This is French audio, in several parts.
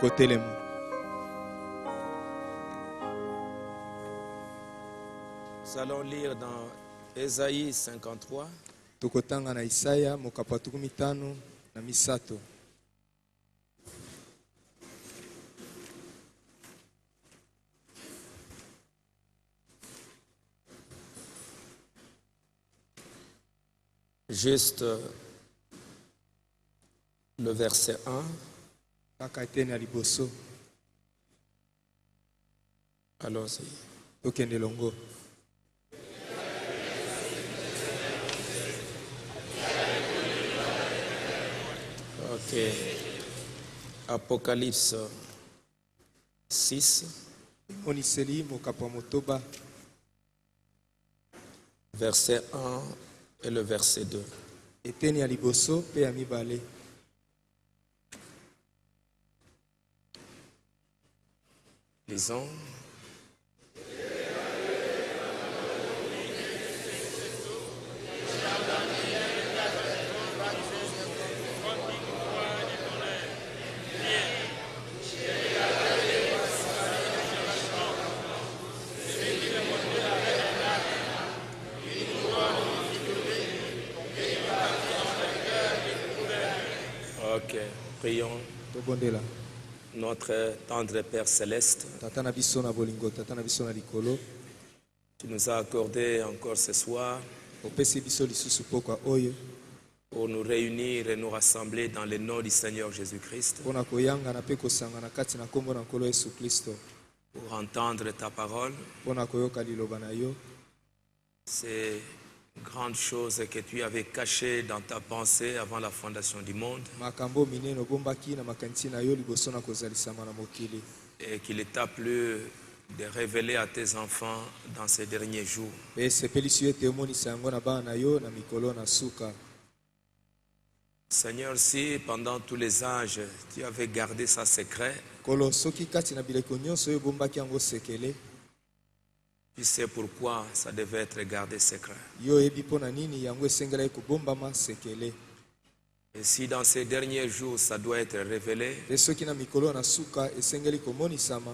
Tokotelema. Nous allons lire dans Ésaïe 53. Tokotanga na Isaya mokapatuku mitano na misato. Juste le verset 1. Kakatene aliboso. Allons-y. Tokende longo. Ok. Apocalypse 6. Oniseli mokapa motoba. Verset 1 et le verset 2. Eteni aliboso pe ya mibale. Lisons. Ok, prions. Tobondela. Notre tendre Père céleste, Tata na biso na bolingo, tata na biso na likolo. tu nous as accordé encore ce soir Opesi biso lisusu pokwa oyo. pour nous réunir et nous rassembler dans le nom du Seigneur Jésus-Christ, Pona koyanga na pe kosanga na kati na kombo na nkolo Yesu Kristo. pour entendre ta parole. Pona koyoka liloba na yo. Ces grandes choses que tu avais cachées dans ta pensée avant la fondation du monde Makambo minene obombaki na makanisi na yo liboso na kozalisama na mokili. et qu'il t'a plu de révéler à tes enfants dans ces derniers jours. Pe sepelisi yo ete omonisa yango na bana na yo na mikolo na suka. Seigneur, si pendant tous les âges tu avais gardé ça secret, Kolo soki kati na bileko nyonso oyo obombaki yango sekele. tu sais pourquoi ça devait être gardé secret. Yo ebi pona nini yango esengela kobombama sekele. Et si dans ces derniers jours ça doit être révélé, Pe soki na mikolo na suka esengeli komonisama.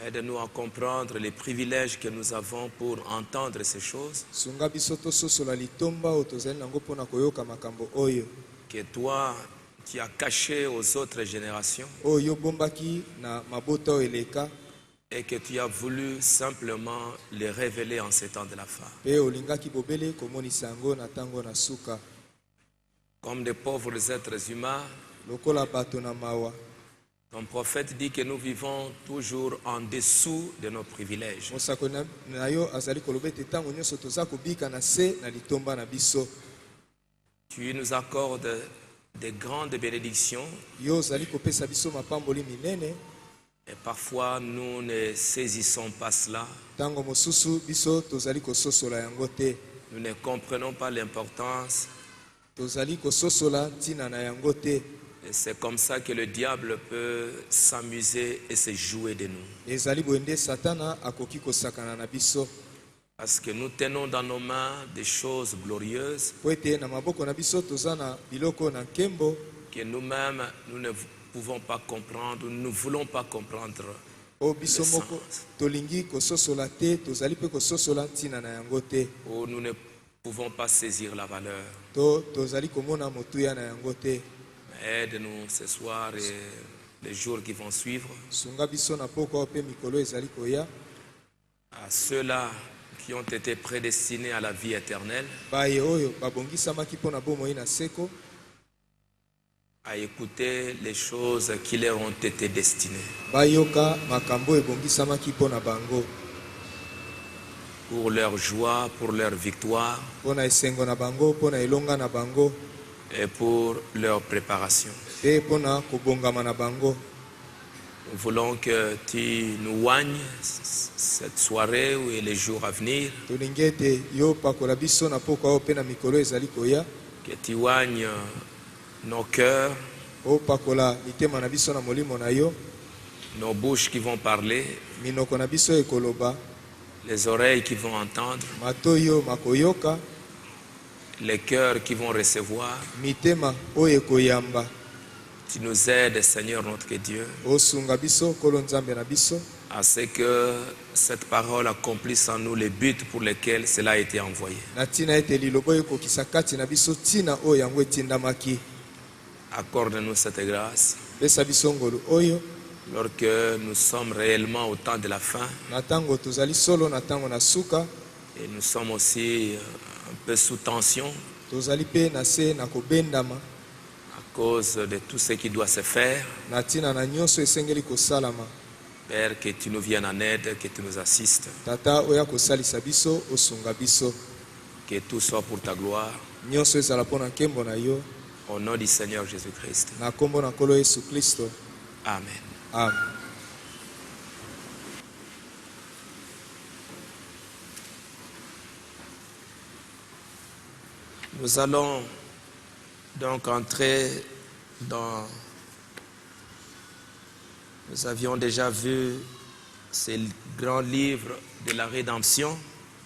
aide-nous à comprendre les privilèges que nous avons pour entendre ces choses, Sunga biso tososola litomba oyo tozali nango pona koyoka makambo oyo. que toi tu as caché aux autres générations Oyo obombaki na mabota oyo eleka. et que tu as voulu simplement les révéler en ces temps de la fin. Pe olingaki bobele komonisa yango na tango na suka. Comme des pauvres êtres humains, Lokola bato na mawa. ton prophète dit que nous vivons toujours en dessous de nos privilèges. Mosako na yo azali koloba ete tango nyonso toza kobika na se na litomba na biso. Tu nous accordes de grandes bénédictions Yo ozali kopesa biso mapamboli minene. et parfois nous ne saisissons pas cela. Tango mosusu biso tozali kososola yango te. Nous ne comprenons pas l'importance Tozali kososola ntina na yango te. et c'est comme ça que le diable peut s'amuser et se jouer de nous. Ezali boende satana akoki kosakana na biso. Parce que nous tenons dans nos mains des choses glorieuses Po ete na maboko na biso toza na biloko na nkembo. que nous-mêmes nous ne pouvons pas comprendre, nous ne voulons pas comprendre. O biso moko tolingi kososola te, tozali pe kososola ntina na yango te. Où nous ne pouvons pas saisir la valeur. Tozali komona motuya na yango te. Aide-nous ce soir et les jours qui vont suivre. Sunga biso na poko pe mikolo ezali koya. À ceux-là qui ont été prédestinés à la vie éternelle, Baye oyo babongisamaki mpona bomoi na seko. à écouter les choses qui leur ont été destinées. Bayoka makambo ebongisamaki mpona bango. Pour leur joie, pour leur victoire Mpona esengo na bango, mpona elonga na bango. et pour leur préparation. Pe mpona kobongama na bango. Nous voulons que tu nous oignes cette soirée et les jours à venir, Tolingi ete yo pakola biso na poko oyo pe na mikolo ezali koya. que tu oignes nos cœurs, Opakola mitema na biso na molimo na yo. nos bouches qui vont parler, Minoko na biso ekoloba. les oreilles qui vont entendre, Matoyo makoyoka. les cœurs qui vont recevoir, Mitema oyo ekoyamba. Tu nous aides, Seigneur notre Dieu, osunga biso kolo nzambe na biso à ce que cette parole accomplisse en nous les buts pour lesquels cela a été envoyé. na ntina ete liloba ekokisa kati na biso ntina oyo yango etindamaki. Accorde-nous cette grâce Pesa biso ngolu oyo lorsque nous sommes réellement au temps de la fin na ntango tozali solo na ntango na suka, et nous sommes aussi un peu sous tension tozali mpe na se na kobendama à cause de tout ce qui doit se faire. na ntina na nyonso esengeli kosalama. Père, que tu nous viennes en aide, que tu nous assistes, Tata oya kosalisa biso osunga biso, que tout soit pour ta gloire. nyonso ezala mpo na nkembo na yo, Au nom du Seigneur Jésus-Christ. na nkombo na nkolo Yesu Kristo. Amen. Amen. Nous allons donc entrer dans... Nous avions déjà vu ces grands livres de la rédemption.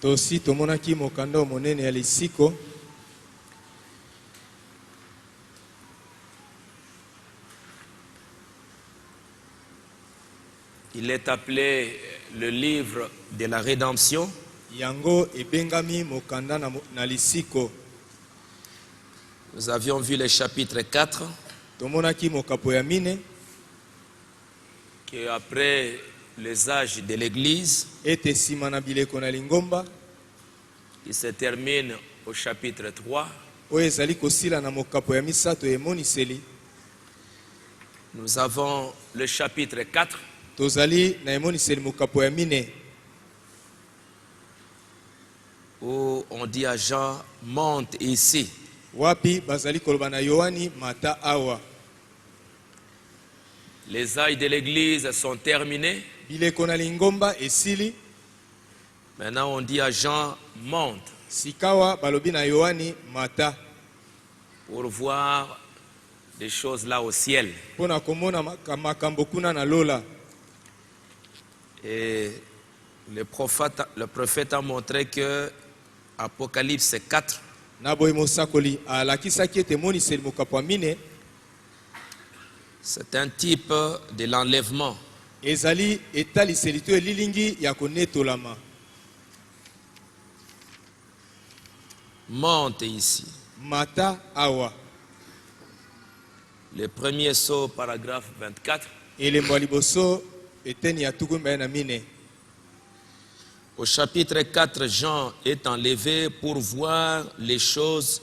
Tosi tomonaki mokanda monene ya lisiko. Il est appelé le livre de la rédemption. Yango ebengami mokanda na lisiko. Nous avions vu le chapitre 4, Tomonaki mokapo ya mine, qui après les âges de l'Église, ete sima na bileko na lingomba, qui se termine au chapitre 3. oyo ezali kosila na mokapo ya misato emoniseli. Nous avons le chapitre 4, Tozali na emoniseli mokapo ya mine, où on dit à Jean, monte ici. wapi bazali koloba na Yohani mata awa. Les âges de l'Église sont terminés. Bileko na lingomba esili, Maintenant, on dit à Jean, monte sikawa balobi na Yohani mata, pour voir des choses là au ciel. pona komona makambo kuna na lola. Et le prophète a montré que Apocalypse 4, Na boye mosakoli alakisaki ete emoniseli mokapo ya mine c'est un type de l'enlèvement. ezali etaliseli to elilingi ya konetolama. Monte ici. Mata awa. Le premier saut, paragraphe 24. Elembo ya liboso eteni ya tuku mbaye na mine. Au chapitre 4, Jean est enlevé pour voir les choses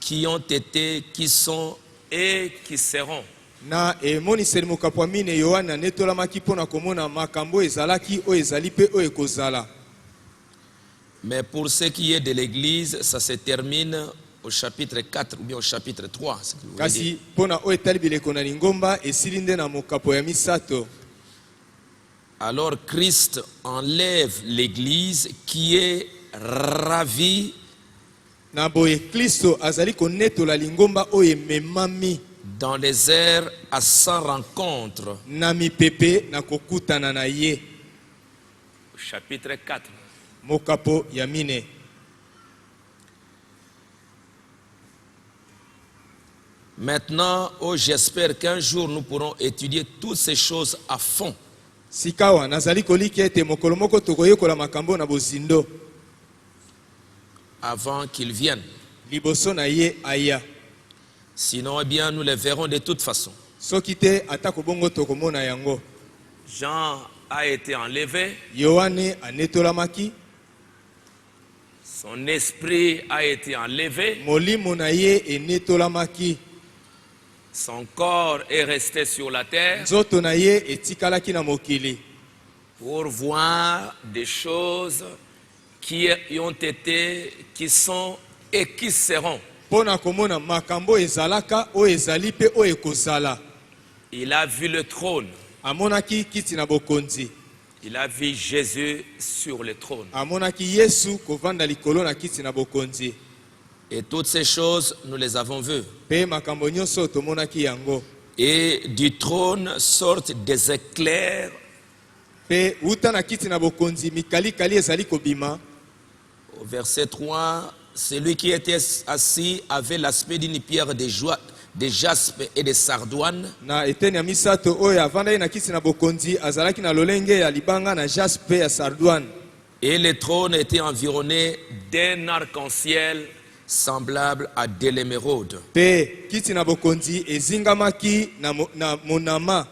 qui ont été, qui sont et qui seront. Na emoniseli mokapo ya mine Yohana anetolamaki mpona komona makambo ezalaki oyo ezali mpe oyo ekozala. Mais pour ce qui est de l'Église, ça se termine au chapitre 4 ou bien au chapitre 3. Ce que vous voulez Kasi dire. mpona oyo etali bileko na lingomba esili nde na mokapo ya misato. Alors Christ enlève l'Église qui est ravie Na boye Kristo azali konetola lingomba oyo ememami dans les airs à sa rencontre. na mipepe na kokutana na ye. Au chapitre 4. Mokapo ya mine. Maintenant, oh, j'espère qu'un jour nous pourrons étudier toutes ces choses à fond. Sikawa nazali koliki ete mokolo moko tokoyekola makambo na bozindo Avant qu'il vienne. liboso na ye aya. Sinon, eh bien, nous les verrons de toute façon. Soki te atako bongo tokomona yango. Jean a été enlevé, Yohane anetolamaki, son esprit a été enlevé, molimo na ye enetolamaki, son corps est resté sur la terre nzoto na ye etikalaki na mokili pour voir des choses qui ont été, qui sont et qui seront. mpona komona makambo ezalaka oyo ezali mpe oyo ekozala. Il a vu le trône, Amonaki kiti na bokonzi, il a vu Jésus sur le trône. amonaki Yesu kovanda likolo na kiti na bokonzi. Et toutes ces choses, nous les avons vues. Pe makambo nyonso tomonaki yango. Et du trône sortent des éclairs. Pe uta na kiti na bokonzi mikalikali ezali kobima. Au verset 3, celui qui était assis avait l'aspect d'une pierre de jaspe et de sardoine. Na eteni ya misato oyo avandaki na kiti na bokonzi azalaki na lolenge ya libanga na jaspe ya sardoine. Et le trône était environné d'un arc-en-ciel semblable à de l'émeraude. Pe kiti na bokonzi ezingamaki na monama.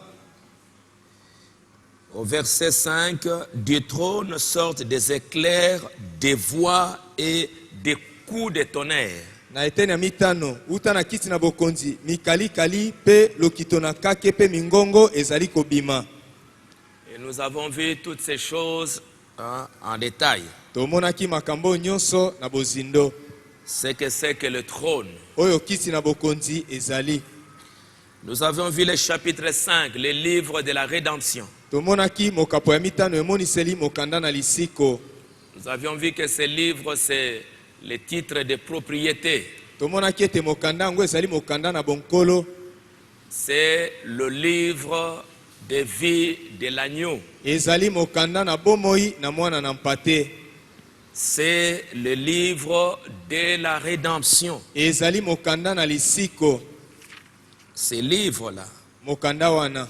Au verset 5, du trône sortent des éclairs, des voix et des coups de tonnerre. Na eteni ya mitano uta na kiti na bokonzi mikalikali pe lokito na kake pe mingongo ezali kobima. Et nous avons vu toutes ces choses en détail. Tomonaki makambo nyonso na bozindo. Ce que c'est que le trône. Oyo kiti na bokonzi ezali. Nous avons vu le chapitre 5, le livre de la rédemption. Tomonaki mokapo ya mitano emoniseli mokanda na lisiko. Nous avions vu que ce livre, c'est le titre de propriété. Tomonaki ete mokanda yango ezali mokanda na bonkolo. C'est le livre de vie de l'agneau. Ezali mokanda na bomoi na mwana na mpate. C'est le livre de la rédemption. Ezali mokanda na lisiko. Ce livre-là, Mokanda wana.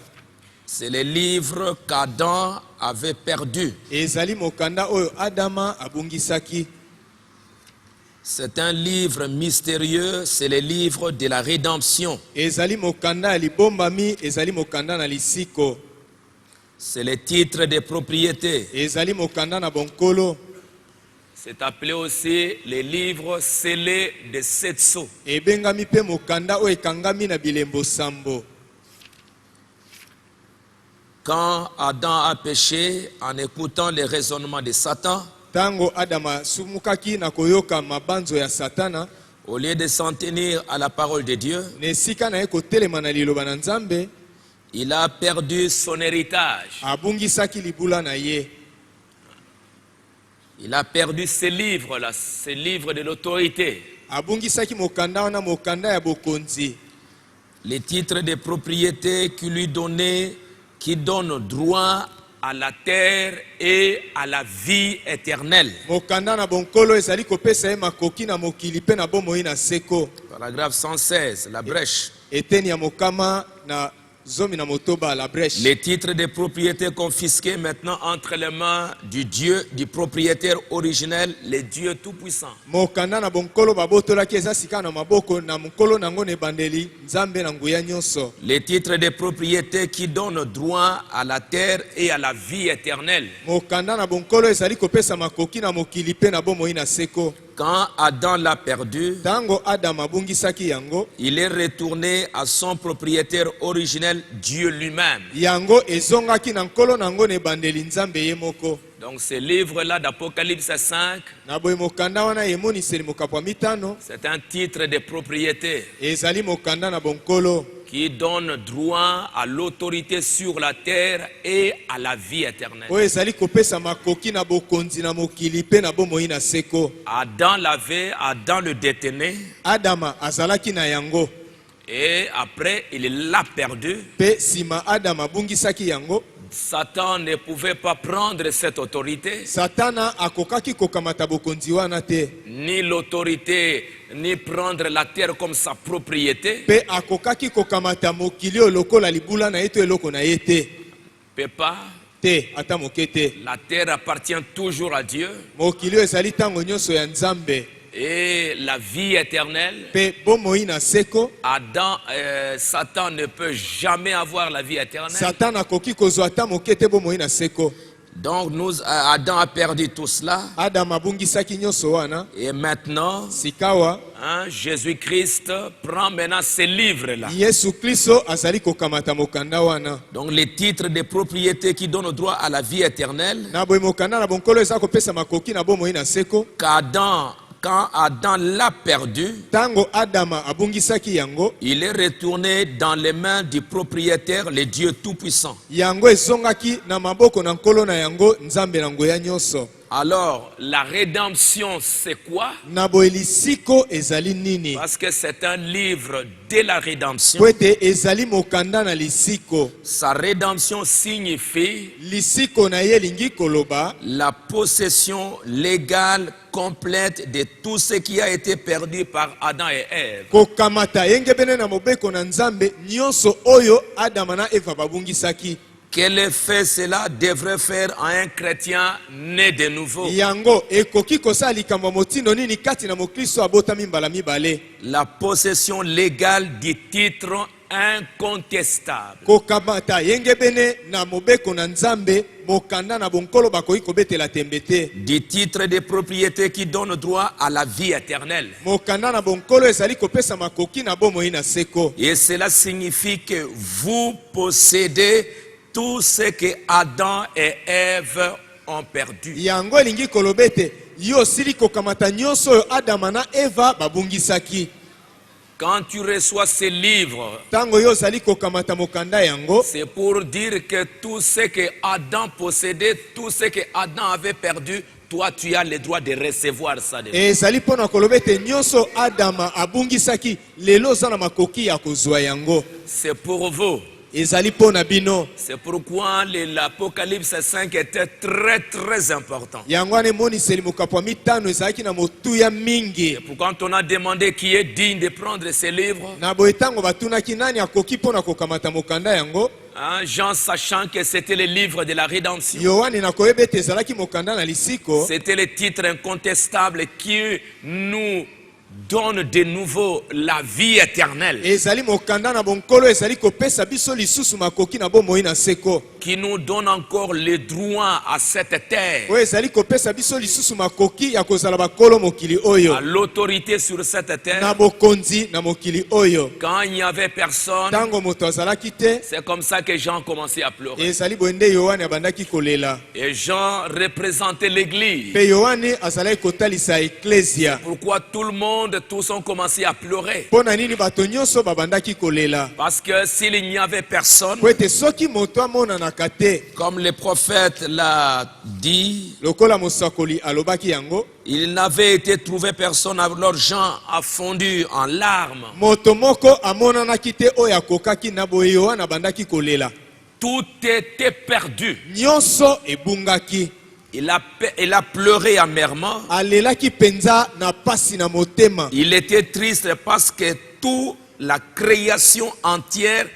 c'est le livre qu'Adam avait perdu. Ezali mokanda oyo Adama abungisaki. C'est un livre mystérieux, c'est le livre de la rédemption. Ezali mokanda ya libombami, ezali mokanda na lisiko. C'est le titre de propriété. Ezali mokanda na bonkolo. C'est appelé aussi le livre scellé de 7 sceaux. Ebengami pe mokanda oyo ekangami na bilembo sambo. Quand Adam a péché en écoutant les raisonnements de Satan, Tango Adama sumukaki na koyoka mabanzo ya Satana, au lieu de s'en tenir à la parole de Dieu, nesika na ye kotelema na liloba na Nzambe, il a perdu son héritage. abungisaki libula na ye. Il a perdu ce livre-là, ce livre de l'autorité. Abungisaki mokanda wana mokanda ya bokonzi. Les titres de propriété qui lui donnaient, qui donnent droit à la terre et à la vie éternelle. Mokanda na bonkolo ezali kopesa ye makoki na mokili pe na bomoi na seko. Paragraphe 116, la brèche. Eteni ya mokama na zomi na motoba la brèche. Les titres de propriété confisqués maintenant entre les mains du Dieu, du propriétaire originel, le Dieu Tout-Puissant. Mokanda na bonkolo babotolaki eza sika na maboko na mokolo nango ne bandeli Nzambe na nguya nyonso. Les titres de propriété qui donnent droit à la terre et à la vie éternelle. Mokanda na bonkolo ezali kopesa makoki na mokili pe na bomoi na seko. Quand Adam l'a perdu, Tango Adam abungisaki yango, il est retourné à son propriétaire originel, Dieu lui-même. yango ezongaki na nkolo nango ne bandeli Nzambe ye moko. Donc ce livre-là d'Apocalypse 5, Na boye mokanda wana emoniseli mokapo ya mitano, c'est un titre de propriété ezali mokanda na bonkolo. qui donne droit à l'autorité sur la terre et à la vie éternelle. Oyo ezali kopesa makoki na bokonzi na mokili pe na bomoi na seko. Adam l'avait, Adam le détenait, Adama azalaki na yango. et après il l'a perdu. Pe sima Adama abungisaki yango, Satan ne pouvait pas prendre cette autorité, Satana akokaki kokamata bokonzi wana te. ni l'autorité, ni prendre la terre comme sa propriété. Pe akokaki kokamata mokili oyo lokola libula na ye to eloko na ye te. Peut pas. Te ata moke te. La terre appartient toujours à Dieu. Mokili oyo ezali ntango nyonso ya Nzambe. Et la vie éternelle, Pe bomoi na seko, Satan ne peut jamais avoir la vie éternelle. Satana akoki kozwa ata moke te bomoi na seko. Donc Adam a perdu tout cela. Adam abungisaki nyonso wana. Et maintenant, Sikawa, Jésus-Christ prend maintenant ces livres-là. Yesu Kristo azali kokamata mokanda wana. Donc les titres de propriété qui donnent droit à la vie éternelle, Na boye mokanda na bonkolo eza kopesa makoki na bomoi na seko. quand Adam l'a perdu, Tango Adama abungisaki yango, il est retourné dans les mains du propriétaire, le Dieu Tout-Puissant. yango ezongaki na maboko na nkolo na yango Nzambe na nguya nyonso. Alors, la rédemption, c'est quoi? Na boye lisiko ezali nini? Parce que c'est un livre de la rédemption. Kwete ezali mokanda na lisiko. Sa rédemption signifie Lisiko na ye lingi koloba la possession légale, complète de tout ce qui a été perdu par Adam et Ève. kokamata yenge bene na mobeko na nzambe nyonso oyo Adama na Eva babungisaki. Quel effet cela devrait faire à un chrétien né de nouveau? Yango ekoki kosala likambo motindo nini kati na mokristo abotami mbala mibale? La possession légale du titre incontestable. Kokamata yenge bene na mobeko na nzambe mokanda na bonkolo bakoki kobetela tembe te. Du titre de propriété qui donne droit à la vie éternelle. Mokanda na bonkolo ezali kopesa makoki na bomoi na seko. Et cela signifie que vous possédez tout ce que Adam et Ève ont perdu. Yango elingi kolobete yo sili kokamata nyonso oyo Adama na Eva babungisaki. Quand tu reçois ces livres, Tango yo zali kokamata mokanda yango, c'est pour dire que tout ce que Adam possédait, tout ce que Adam avait perdu, toi tu as le droit de recevoir ça. ezali pona kolobete nyonso Adama abungisaki lelo za na makoki ya kozwa yango. C'est pour vous. Ezali pona bino. C'est pourquoi l'Apocalypse 5 était très très important. Yango ane moni seli mokapwa mitano ezalaki na motuya mingi. Et pourquoi on a demandé qui est digne de prendre ces livres, Na boetango batunaki nani akoki pona kokamata mokanda yango. hein, Jean sachant que c'était le livre de la rédemption. Yohane na koyebete ezalaki mokanda na lisiko. C'était le titre incontestable qui nous donne de nouveau la vie éternelle. Ezali mokanda na bonkolo ezali kopesa biso lisusu makoki na bomoi na seko. Qui nous donne encore le droit à cette terre. Oyo ezali kopesa biso lisusu makoki ya kozala bakolo mokili oyo. À l'autorité sur cette terre. Na bokonzi na mokili oyo. Quand il n'y avait personne, Tango moto azalaki te. c'est comme ça que Jean commençait à pleurer. Ezali boende Yohane abandaki kolela. Et Jean représentait l'église. Pe Yohane azalaki kotalisa eklesia. Pourquoi tout le monde, tous ont commencé à pleurer? Pona nini bato nyonso babandaki kolela? Parce que s'il n'y avait personne, Po ete soki moto amonanaka te, comme le prophète l'a dit, lokola mosakoli alobaki yango, il n'avait été trouvé personne, alors Jean a fondu en larmes. moto moko amonanaki te oyo akokaki na boye Yohane abandaki kolela. Tout était perdu. Nyonso ebungaki. Il a pleuré amèrement. Alelaki penza na pasi na motema. Il était triste parce que toute la création entière,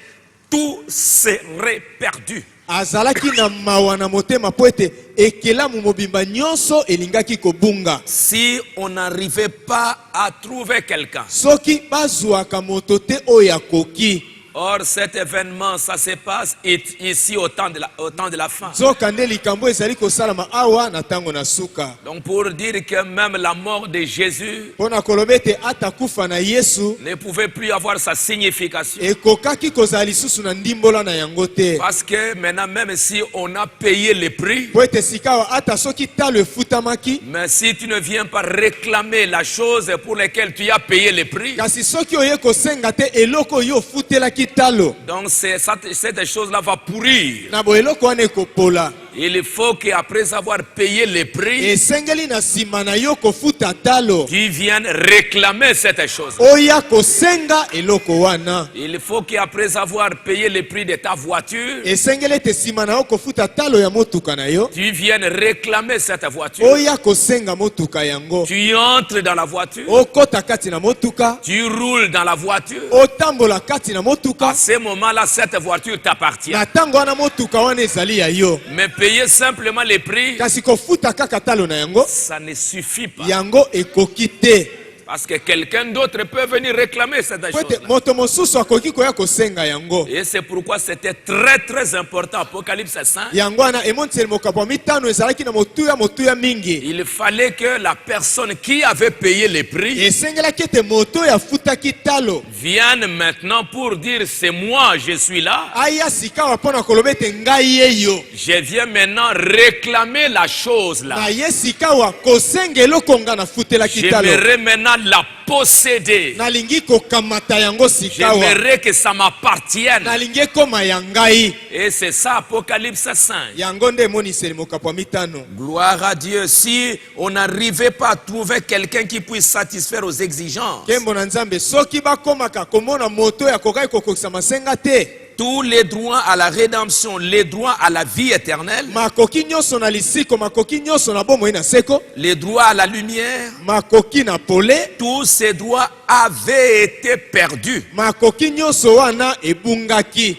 tout serait perdu. Azalaki na mawa na motema po ete ekelamu mobimba nyonso elingaki kobunga. Si on n'arrivait pas à trouver quelqu'un. Soki bazwaka moto te oyo akoki. Or, cet événement, ça se passe ici au temps de la fin. Zokande likambo ezali kosalama awa na tango na suka. Donc, pour dire que même la mort de Jésus Pona kolobete atakufa na Yesu ne pouvait plus avoir sa signification. ekokaki kozala lisusu na ndimbola na yango te. Parce que maintenant, même si on a payé le prix, Po ete sikawa ata soki talo efutamaki, mais si tu ne viens pas réclamer la chose pour laquelle tu as payé le prix, kasi soki oye kosenga te eloko yo futelaki talo, donc cette chose-là va pourrir. na bo eloko wana ekopola. Il faut qu'après avoir payé le prix, Esengeli na sima na yo kofuta talo, tu viennes réclamer cette chose. oya kosenga eloko wana. Il faut qu'après avoir payé le prix de ta voiture, Esengeli te sima na yo kofuta talo ya motuka na yo, tu viennes réclamer cette voiture. oya kosenga motuka yango. Tu entres dans la voiture, Okota kati na motuka, tu roules dans la voiture. otambola kati na motuka, À ce moment-là, cette voiture t'appartient. na tango wana motuka wana ezali ya yo. Mais payer simplement les prix, Kasi kofuta kaka talo na yango, ça ne suffit pas. yango ekoki te. Parce que quelqu'un d'autre peut venir réclamer cette Po ete chose. moto mosusu akoki koya kosenga yango. Et c'est pourquoi c'était très très important. Apocalypse 5. Yango wana emoniseli mokapwa mitano ezalaki na motuya mingi. Il fallait que la personne qui avait payé les prix Esengelaki ete moto oyo afutaki talo vienne maintenant pour dire c'est moi, je suis là. aya sikawa mpona koloba ete ngai ye yo. Je viens maintenant réclamer la chose là. Na ye sikawa kosenga eloko nga nafutelaki talo. J'aimerais maintenant la posséder. Nalingi kokamata yango sikawa. J'aimerais que ça m'appartienne. Nalingi ekoma ya ngai. Et c'est ça Apocalypse 5. Yango nde emoniseli mokapwa mitano. Gloire à Dieu. Si on n'arrivait pas à trouver quelqu'un qui puisse satisfaire aux exigences, Kembo na Nzambe soki bakomaka komona moto ya kokai kokokisa masenga te. tous les droits à la rédemption, les droits à la vie éternelle, makoki nyonso na lisiko, makoki nyonso na bomoi na seko, les droits à la lumière, makoki na pole, tous ces droits avaient été perdus. makoki nyonso wana ebungaki.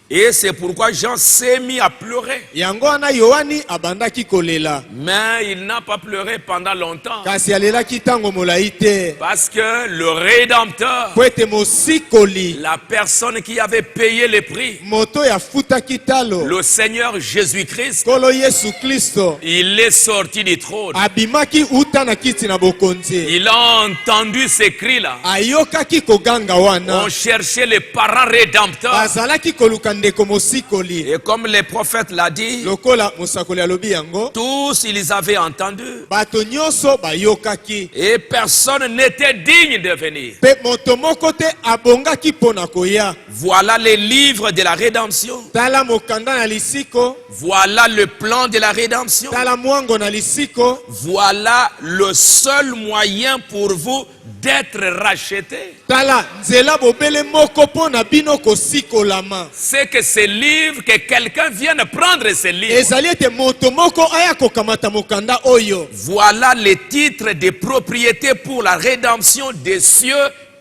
Et c'est pourquoi Jean s'est mis à pleurer. Yango wana Yohani abandaki kolela. Mais il n'a pas pleuré pendant longtemps. Kasi alelaki tango molai te. Parce que le Rédempteur, Po ete mosikoli, la personne qui avait payé le prix, moto ya futaki talo, le Seigneur Jésus-Christ, Kolo Yesu Kristo, il est sorti du trône. abimaki uta na kiti na bokonzi. Il a entendu ces cris-là. Ayokaki koganga wana. On cherchait les parents rédempteurs. Bazalaki koluka ndeko mosikoli. Et comme le prophète l'a dit, Lokola mosakoli alobi yango, tous ils avaient entendu. bato nyonso bayokaki. Et personne n'était digne de venir. Pe moto moko te abongaki pona koya. Voilà les livres de la rédemption. Tala mokanda na lisiko, Voilà le plan de la rédemption. tala mwango na lisiko. Voilà le seul moyen pour vous d'être rachetés. Tala nzela bobele moko pona bino kosikolama. C'est que ces livres, que quelqu'un vienne prendre ces livres. Ezali ete moto moko aya kokamata mokanda oyo. Voilà les titres de propriété pour la rédemption des cieux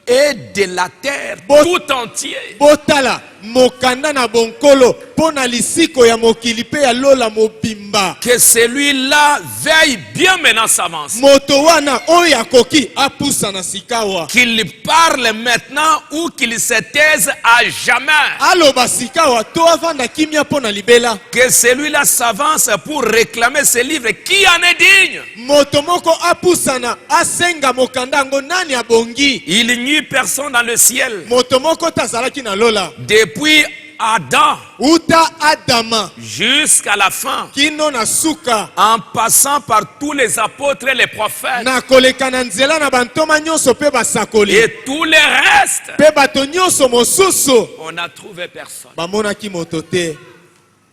et de la terre tout entier. Botala mokanda na bonkolo pona lisiko ya mokili pe ya lola mobimba. Que celui-là veille bien maintenant s'avance. Moto wana oyo akoki apusa na sikawa. Qu'il parle maintenant ou qu'il se taise à jamais. Aloba sikawa to avanda kimia pona libela. Que celui-là s'avance pour réclamer ce livre. Qui en est digne? Moto moko apusana asenga mokanda ngo nani abongi. Il n'y a personne dans le ciel. Moto moko tazalaki na lola. Depuis Adam Uta Adama jusqu'à la fin, kino na suka. en passant par tous les apôtres et les prophètes Na koleka na nzela na bantoma nyonso pe basakoli. et tous les restes, Pe bato nyonso mosusu on n'a trouvé personne. bamonaki moto te.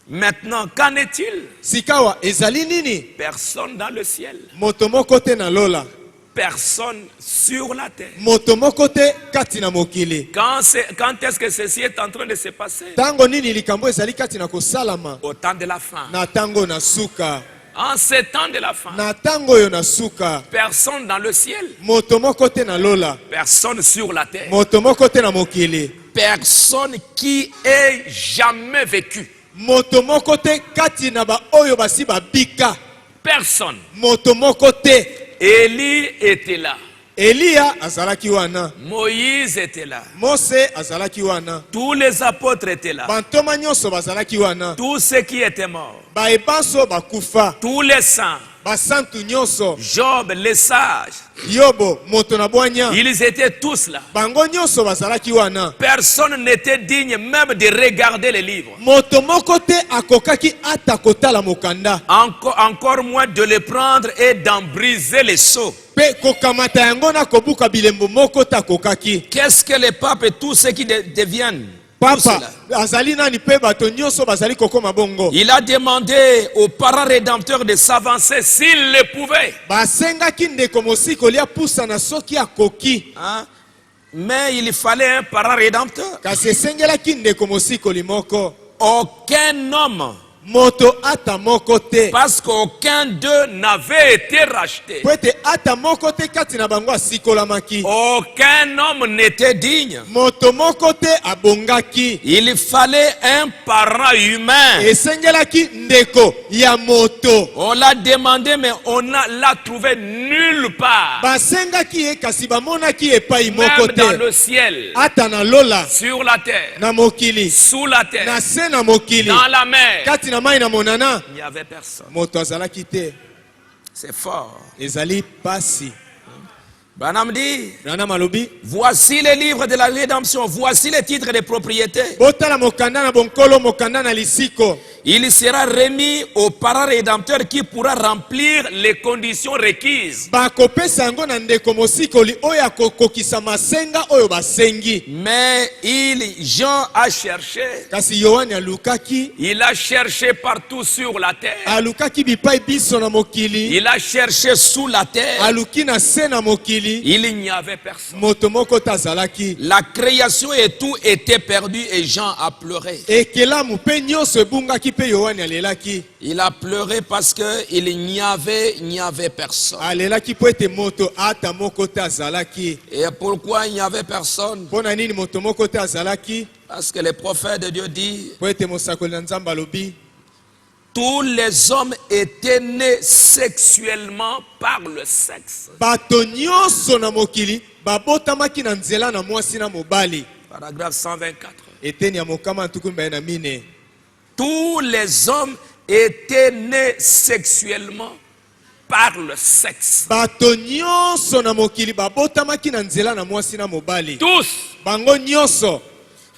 Maintenant, qu'en est-il? Sikawa ezali nini? Personne dans le ciel, Moto moko te na lola. personne sur la terre. Moto moko te kati na mokili. Quand est-ce que ceci est en train de se passer? Tango nini likambo ezali kati na kosalama? Au temps de la fin. Na tango na suka. En ce temps de la fin, Na tango yo na suka. personne dans le ciel, Moto moko te na lola. personne sur la terre, Moto moko te na mokili. personne qui ait jamais vécu, Moto moko te kati na ba oyo basi babika. personne. Moto moko te. Élie était là, Elia azalaki wana. Moïse était là, Mose azalaki wana. tous les apôtres étaient là, Bantoma nyonso bazalaki wana. tous ceux qui étaient morts, Baebanso bakufa. tous les saints, Basantu nyonso. Job, les sages, Yobo moto na bwanya. ils étaient tous là. Bango nyonso bazalaki wana. Personne n'était digne même de regarder les livres, Moto moko te akokaki ata kotala mokanda. encore moins de les prendre et d'en briser les sceaux. Pe kokamata yango na kobuka bilembo moko ta kokaki. Qu'est-ce que les papes et tous ceux qui deviennent? Tout Papa cela. azali nani pe bato nyonso bazali kokoma bongo. Il a demandé aux parents rédempteurs de s'avancer s'ils le pouvaient. Basengaki ndeko mosikoli apusa na soki akoki. Hein? Mais il fallait un parent rédempteur. Kasi esengelaki ndeko mosikoli moko. Aucun homme, Moto ata moko te. parce qu'aucun d'eux n'avait été racheté. Po ete ata moko te kati na bango asikolamaki. Aucun homme n'était digne. Moto moko te abongaki. Il fallait un parent humain. Esengelaki ndeko ya moto. On l'a demandé, mais on l'a trouvé nulle part. Basengaki ye kasi bamonaki epai moko Même dans te. le ciel, Ata na lola, sur la terre, na mokili, sous la terre, na se na mokili, dans la mer, kati na mai na monana, il n'y avait personne. moto azalaki te. C'est fort. Ezali pasi. Branham dit, Rana malobi, voici les livres de la rédemption, voici les titres de propriété. botala mokanda na bonkolo, mokanda na lisiko. Il sera remis au parent rédempteur qui pourra remplir les conditions requises. Bakopesa yango na ndeko mosikoli oyo akokokisa masenga oyo basengi. Mais Jean a cherché, Kasi Yohani alukaki, il a cherché partout sur la terre, alukaki bipai biso na mokili, il a cherché sous la terre, aluki na se na mokili. mokili il n'y avait personne. moto moko tazalaki. La création et tout était perdu et Jean a pleuré. Ekelamu pe nyonso ebungaki pe Yohane alelaki. Il a pleuré parce qu'il n'y avait personne. Alelaki po ete moto ata moko tazalaki. Et pourquoi il n'y avait personne? Pona nini moto moko tazalaki? Parce que le prophète de Dieu dit, Po ete mosakoli na Nzambe alobi tous les hommes étaient nés sexuellement par le sexe. bato nyonso na mokili babotamaki na nzela na mwasi na mobali. Paragraphe 124. Eteni ya mokama ntuku mbaye na mine. Tous les hommes étaient nés sexuellement par le sexe. Bato nyonso na mokili babotamaki na nzela na mwasi na mobali. Tous. Bango nyonso.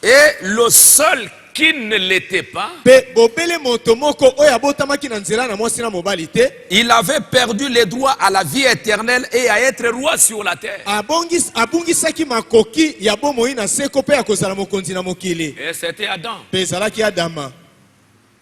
Et le seul qui ne l'était pas, Pe bobele moto moko oyo abotamaki na nzela na mwasi na mobali te. il avait perdu les droits à la vie éternelle et à être roi sur la terre. Abungisaki makoki ya bomoi na seko pe ya kozala mokonzi na mokili. Et c'était Adam. Pe ezalaki Adama.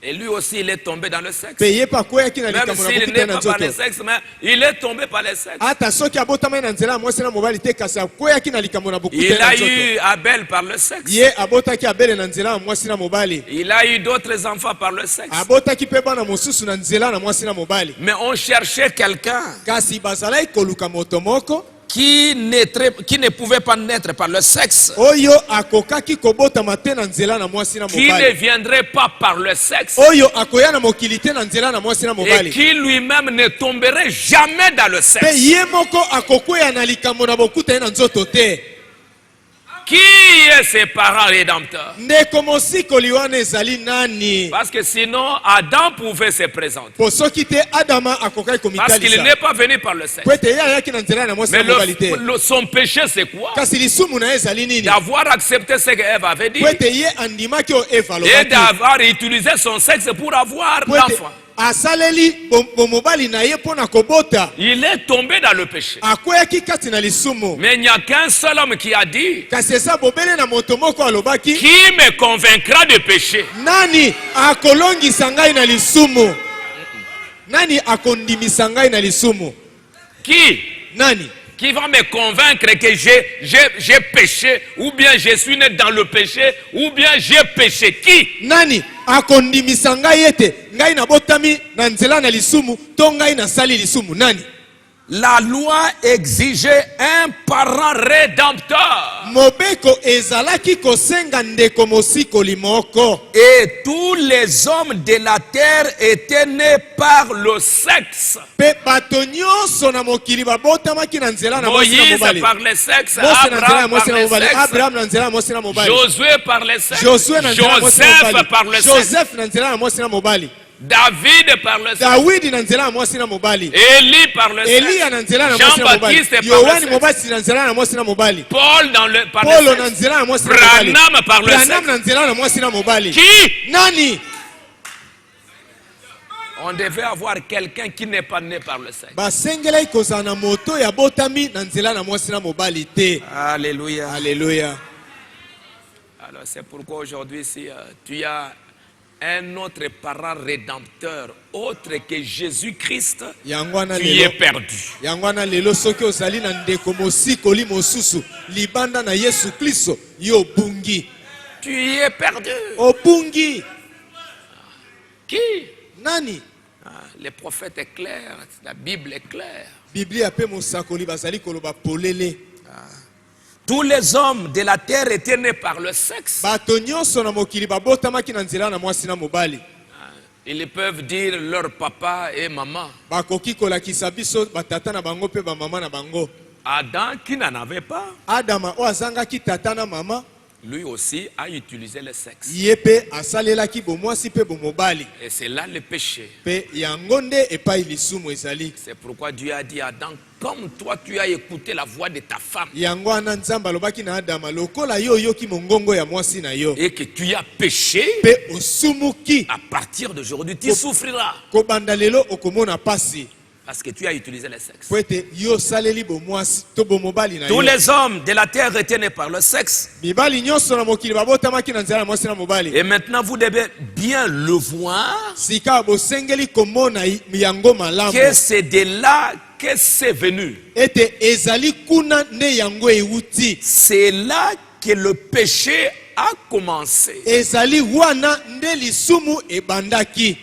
Et lui aussi, il est tombé dans le sexe. Pe ye pa koyaki na Même likambo na s'il bokita n'est na pas par le nzoto. sexe, mais il est tombé par le sexe. Ata soki abotamaki na nzela na mwasi na mobali te kasi akoyaki na likambo na bokita Il na a nzoto. eu Abel par le sexe. Ye abotaki Abele na nzela na mwasi na mobali. Il a eu d'autres enfants par le sexe. Abotaki pe bana mosusu na nzela na mwasi na mobali. Mais on cherchait quelqu'un Kasi bazalaki koluka moto moko qui ne pouvait pas naître par le sexe, oyo akokaki kobotama te na nzela na mwasi na qui ne mobali. viendrait pas par le sexe, Oyo akoya na mokili te na nzela na mwasi na et mobali. qui lui-même ne tomberait jamais dans le Pe sexe. ye moko akokwea na likambo na bokuta ye na nzoto te. Qui est ses parents rédempteurs? Ndeko mosikoli wana ezali nani? Parce que sinon, Adam pouvait se présenter. Po soki te Adama akokaki Parce qu'il komitalisa. n'est pas venu par le sexe. Po ete ye ayaki na nzela na mwasi Mais na mobali te. son péché, c'est quoi? Kasi lisumu na ye ezali nini? D'avoir accepté ce que Ève avait dit Po ete ye andimaki oyo Eva et alobaki. d'avoir utilisé son sexe pour avoir Po ete l'enfant. asaleli bomobali na ye mpo na kobota. Il est tombé dans le péché. Akweyaki kati na lisumu. Mais il n'y a qu'un seul homme qui a dit, Kasi eza bobele na moto moko alobaki, qui me convaincra de péché? nani akolongisa ngai na lisumu? Nani akondimisa ngai na lisumu? Qui? Nani? Qui va me convaincre que j'ai péché, ou bien je suis né dans le péché, ou bien j'ai péché? Qui? Nani akondimisa ngai ete ngai nabotami na nzela na lisumu to ngai nasali lisumu? Nani? La loi exigeait un parent rédempteur. Mobeko ezalaki kosenga ndeko mosikoli moko. Et tous les hommes de la terre étaient nés par le sexe. Pe bato nyonso na mokili babotamaki na nzela na mwasi na Moïse mobali. par le sexe, Mose na nzela na Abraham mwasi par na le mobali. sexe, Abraham na nzela na mwasi na mobali. Josué par le sexe, Josué na nzela na mwasi na Joseph mobali. par le sexe, Joseph na nzela na mwasi na mobali. David par le sexe, Dawidi na nzela na mwasi na mobali. Élie par le Eliya sexe, na nzela na mwasi na mobali. Jean-Baptiste par le Yohani sexe, mobasi na nzela na mwasi na mobali. Paul par Paulo le na sexe, nzela na mwasi na mobali. Branham par le Branham sexe. na nzela na mwasi na mobali. Qui? Nani? On devait avoir quelqu'un qui n'est pas né par le sexe. Basengelaki kozala na moto ya botami na nzela na mwasi na mobali te. Alléluia. Alléluia. Alors c'est pourquoi aujourd'hui, si tu as un autre parent rédempteur autre que Jésus-Christ, Yangwana tu y es perdu. Yangwana lelo soki ozali na ndeko mosikoli mosusu libanda na Yesu Kristo yo bungi. Tu y es perdu. Obungi. Qui? Nani? Le prophète est clair, la Bible est claire. Biblia pe mosakoli bazali koloba polele. Tous les hommes de la terre étaient nés par le sexe. Bato nyonso na mokili babotamaki na nzela na mwasi na mobali. Ils peuvent dire leur papa et maman. Bakoki kolakisa biso batata na bango pe ba mama na bango. Adam, qui n'en avait pas, Adama o azangaki tata na mama, lui aussi a utilisé le sexe. ye pe asalelaki bomwasi pe bomobali. Et c'est là le péché. Pe yango nde epai lisumu ezali. C'est pourquoi Dieu a dit à Adam, comme toi tu as écouté la voix de ta femme Yango wana Nzambe alobaki na Adama lokola yo yoki mongongo ya mwasi na yo. et que tu as péché, Pe osumuki à partir d'aujourd'hui tu souffriras. kobanda lelo okomona pasi. Parce que tu as utilisé le sexe. po ete yo osaleli bomwasi to bomobali na Tous yo. les hommes de la terre étaient nés par le sexe. Mibali nyonso na mokili babotamaki na nzela ya mwasi na mobali. Et maintenant, vous devez bien le voir Sika bosengeli komona yango malamu. que c'est de là que c'est venu. Ete ezali kuna nde yango euti. C'est là que le péché a commencé. Ezali wana nde lisumu ebandaki.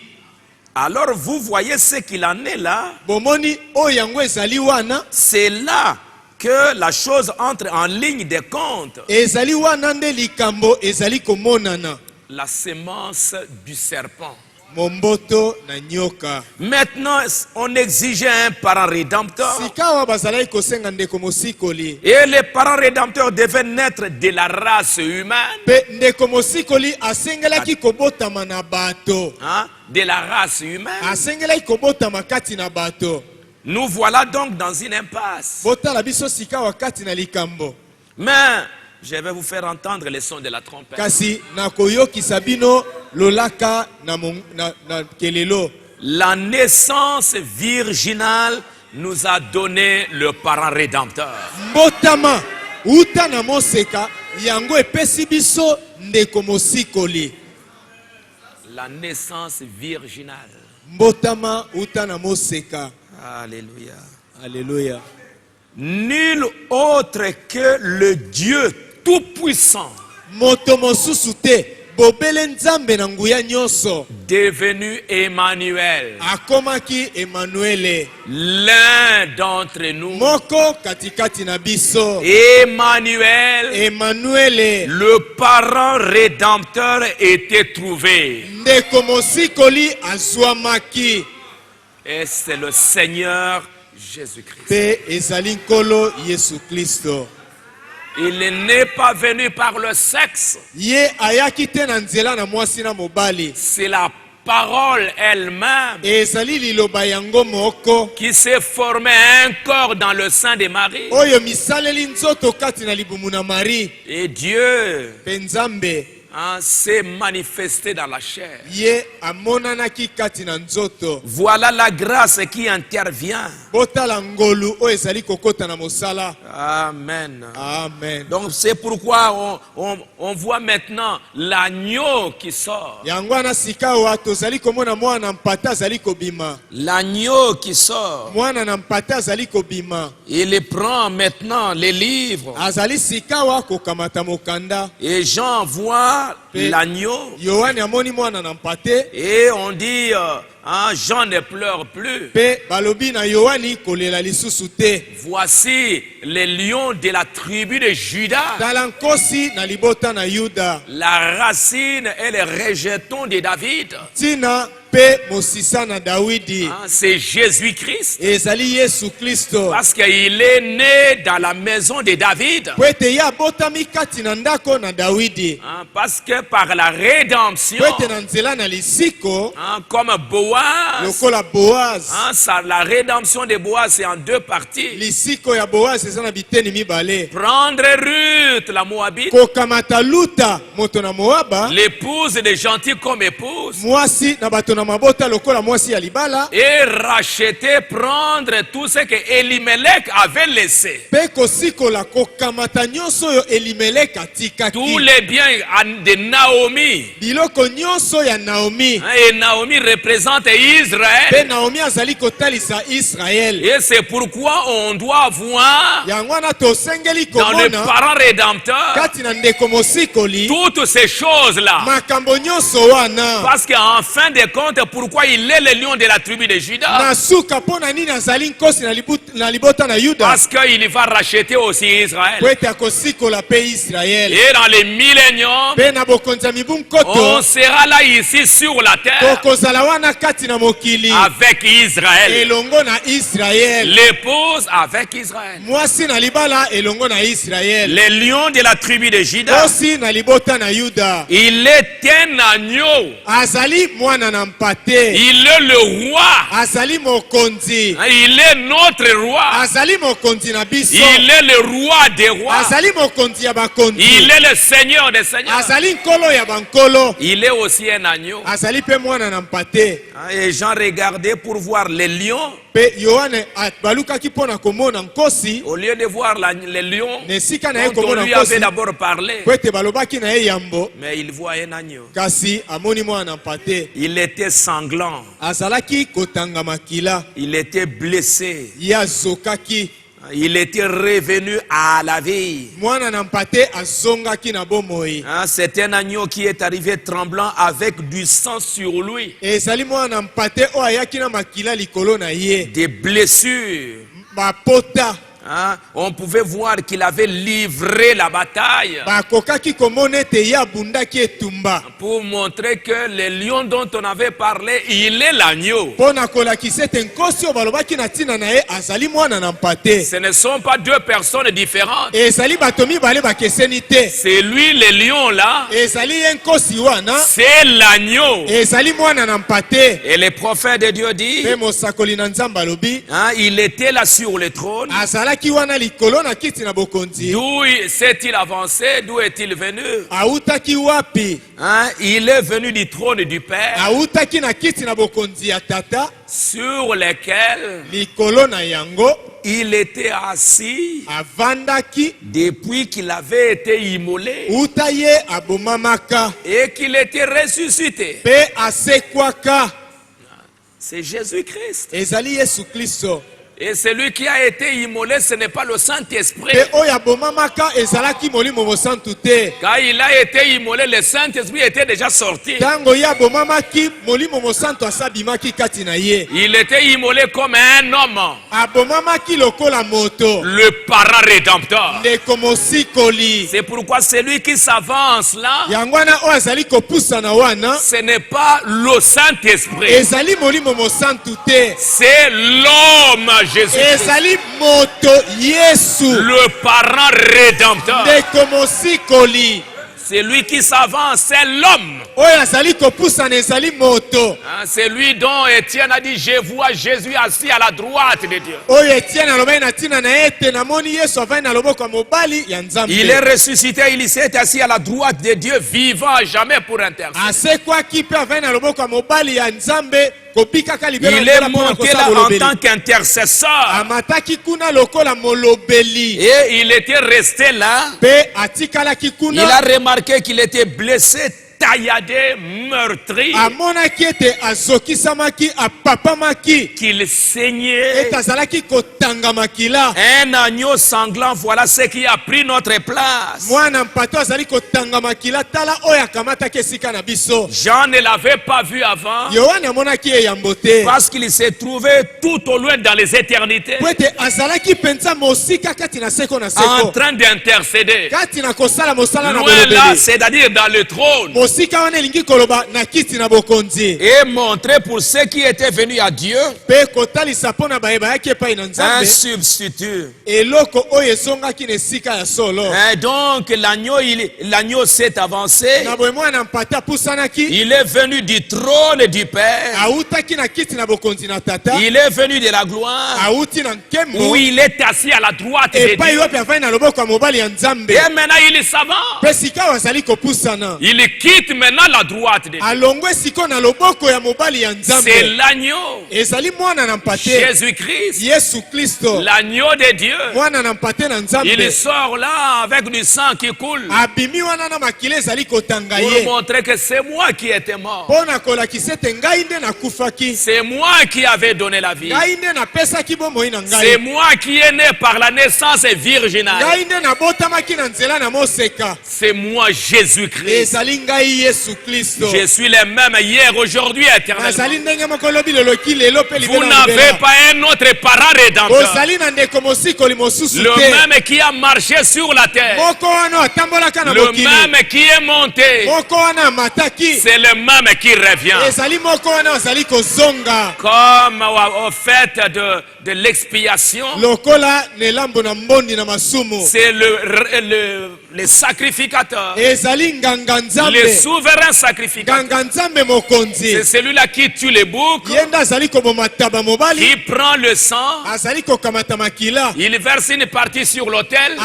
Alors vous voyez ce qu'il en est là. Bomoni o yango ezali wana. C'est là que la chose entre en ligne de compte. Ezali wana nde likambo ezali komonana. La sémence du serpent. Momboto na nyoka. Maintenant, on exigeait un parent rédempteur. Sikawa bazalaki kosenga ndeko mosikoli. Et les parents rédempteurs devaient naître de la race humaine. Pe ndeko mosikoli asengelaki kobotama na bato. Hein, de la race humaine. Asengelaki kobotama kati na bato. Nous voilà donc dans une impasse. Botala biso sikawa kati na likambo. Mais je vais vous faire entendre les sons de la trompette. Kasi nakoyokisa bino lolaka na kelelo. La naissance virginale nous a donné le parent rédempteur. Mbotama uta na moseka yango epesi biso ndeko mosikoli. La naissance virginale. Mbotama uta na moseka. Alléluia. Alléluia. Nul autre que le Dieu tout-puissant, Moto mosusu te bobele nzambe na nguya nyonso. devenu Emmanuel, Akomaki Emmanuel. l'un d'entre nous. Moko katikati na biso. Emmanuel, Emmanuel. le parent rédempteur était trouvé. Ndeko mosikoli azwamaki. Et c'est le Seigneur Jésus-Christ. Pe ezali nkolo Yesu Kristo. Il n'est pas venu par le sexe. Ye ayaki te na nzela na mwasi na mobali. C'est la parole elle-même Ezali liloba yango moko. qui s'est formé un corps dans le sein de Marie. Oyo misaleli nzoto kati na libumu na Marie. Et Dieu Pe nzambe s'est manifesté dans la chair. ye amonanaki kati na nzoto. Voilà la grâce qui intervient. Botala ngolu oyo ezali kokota na mosala. Amen. Amen. Donc c'est pourquoi on voit maintenant l'agneau qui sort. Yango wana sikawa tozali komona mwana mpata azali kobima. L'agneau qui sort. Mwana na mpata azali kobima. Il prend maintenant les livres. Azali sikawa kokamata mokanda. Et Jean voit l'agneau. Yohane amoni mwana na mpate. Et on dit, Jean ne pleure plus. Pe balobi na Yohani kolela lisusu te. Voici les lions de la tribu de Juda. Tala nkosi na libota na Yuda. La racine et les rejetons de David. Tina pe mosisa na Dawidi. C'est Jésus-Christ. Ezali Yesu Kristo. Parce qu'il est né dans la maison de David. Po ete ya botami kati na ndako na Dawidi. Parce que par la rédemption, Po ete na nzela na lisiko. comme Boaz, Lokola Boaz. la rédemption de Boaz c'est en deux parties. Lisiko ya Boaz eza na biteni mibale. Prendre Ruth, la Moabite, Kokamata luta moto na Moaba. l'épouse de gentil comme épouse, Mwasi na bato na mabota lokola mwasi ya libala. et racheter, prendre tout ce que Elimelech avait laissé. Pe kosikola kokamata nyonso oyo Elimeleki atikaki. Tous les biens de Naomi. Biloko nyonso ya Naomi. Et Naomi représente Israël. Pe Naomi azali kotalisa Israël. Et c'est pourquoi on doit voir Yango wana tosengeli dans le komona parent rédempteur kati na ndeko mosikoli toutes ces choses-là. makambo nyonso wana. Parce qu'en fin de compte, pourquoi il est le lion de la tribu de Juda? Na suka pona nini azali nkosi na libota na Yuda. Parce qu'il va racheter aussi Israël. Po ete akosikola pe Israël. Et dans les milléniums, Pe na bokonzi ya mibu on nkoto sera là ici sur la terre tokozala wana kati na mokili avec Israël. elongo na Israël. L'épouse avec Israël. Mwasi na libala elongo na Israël. Les lions de la tribu de Juda. Osi na libota na Yuda. Il est un agneau. Azali mwana na mpate. Il est le roi. Azali mokonzi. Il est notre roi. Azali mokonzi na biso. Il est le roi des rois. Azali mokonzi ya bakonzi. Il est le seigneur des seigneurs. Azali nkolo ya bankolo. Il est aussi un agneau. Azali pe mwana na mpate. Et Jean regardait pour voir les lions. Pe Yohane balukaki pona komona nkosi. Au lieu de voir les lions, Nesika na ye dont on komona lui avait nkosi. d'abord parlé. Kwete balobaki na ye yambo. Mais il voit un agneau. Kasi amoni mwana mpate. Il était sanglant. Azalaki kotanga makila. Il était blessé. Ya zokaki. Il était revenu à la vie. Mwana na mpate azongaki na bomoi. C'est un agneau qui est arrivé tremblant avec du sang sur lui. Ezali mwana mpate o ayaki na makila likolo na ye. Des blessures. Bapota. On pouvait voir qu'il avait livré la bataille pour montrer que le lion dont on avait parlé, il est l'agneau. Ce ne sont pas deux personnes différentes. C'est lui le lion là. C'est l'agneau. Et le prophète de Dieu dit, il était là sur le trône. D'où s'est-il avancé? D'où est-il venu? Il est venu du trône du Père, sur lequel il était assis depuis qu'il avait été immolé et qu'il était ressuscité. C'est Jésus-Christ. Et celui qui a été immolé, ce n'est pas le Saint-Esprit. Quand il a été immolé, le Saint-Esprit était déjà sorti. Il était immolé comme un homme. Le parent rédempteur. C'est pourquoi celui qui s'avance là, ce n'est pas le Saint-Esprit. C'est l'homme. Jésus, le parent rédempteur. C'est lui qui s'avance, c'est l'homme. C'est lui dont Étienne a dit, je vois Jésus assis à la droite de Dieu. Il est ressuscité, il s'est assis à la droite de Dieu, vivant à jamais pour intercéder. Il est monté là en tant qu'intercesseur. Et il était resté là. Il a remarqué qu'il était blessé, tailladé, meurtri, qu'il saignait. Un agneau sanglant, voilà ce qui a pris notre place. Jean ne l'avait pas vu avant, parce qu'il s'est trouvé tout au loin dans les éternités, en train d'intercéder. Loin là, c'est-à-dire dans le trône. Et montrer pour ceux qui étaient venus à Dieu un substitut. Et donc l'agneau s'est avancé. Il est venu du trône du Père. Il est venu de la gloire, où il est assis à la droite de Dieu. Et maintenant il s'avance. Il quitte maintenant la droite de Dieu. C'est l'agneau. Jésus-Christ, l'agneau de Dieu. Il sort là avec du sang qui coule, pour montrer que c'est moi qui étais mort. C'est moi qui avais donné la vie. C'est moi qui est né par la naissance virginale. C'est moi Jésus-Christ. Je suis le même hier, aujourd'hui, éternellement. Vous n'avez pas un autre parent rédempteur. Le même qui a marché sur la terre. Le même qui est monté. C'est le même qui revient. Comme au fait de l'expiation, c'est le sacrificateur, le souverain sacrificateur, c'est celui-là qui tue les boucs, qui prend le sang, il verse une partie sur l'autel,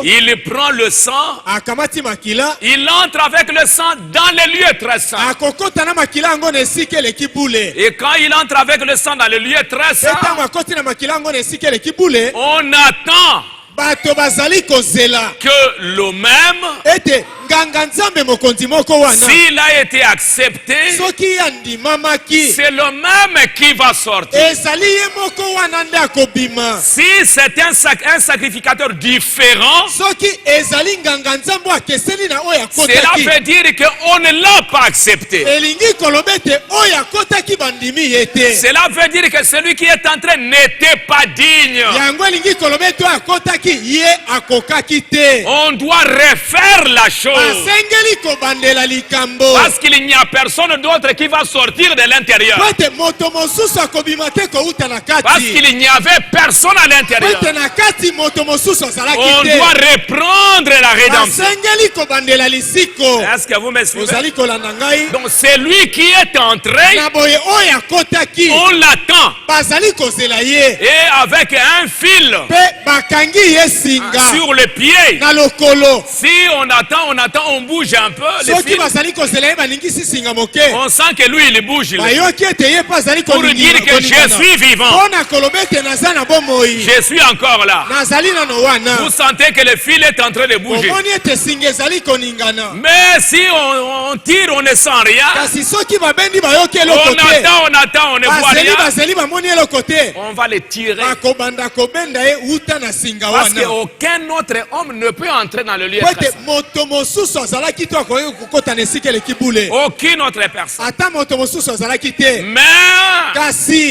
il prend le sang, il entre avec le sang dans les lieux très saints. Et quand il entre avec le sang dans les lieux très saints, on attend que le même, s'il a été accepté, c'est le même qui va sortir. Si c'est un sacrificateur différent, cela veut dire qu'on ne l'a pas accepté. Cela veut dire que celui qui est entré n'était pas digne. On doit refaire la chose. Parce qu'il n'y a personne d'autre qui va sortir de l'intérieur. Parce qu'il n'y avait personne à l'intérieur. On doit reprendre la rédemption. Est-ce que vous me suivez? Donc c'est lui qui est entré. On l'attend. Et avec un fil sur le pied. Si on attend, on bouge un peu. On sent que lui il bouge. Pour dire que je suis vivant. Je suis encore là. Vous sentez que le fil est en train de bouger. Mais si on tire, on ne sent rien. On attend, on ne voit rien. On va les tirer. Parce qu'aucun autre homme ne peut entrer dans le lieu très saint. Aucune autre personne. Mais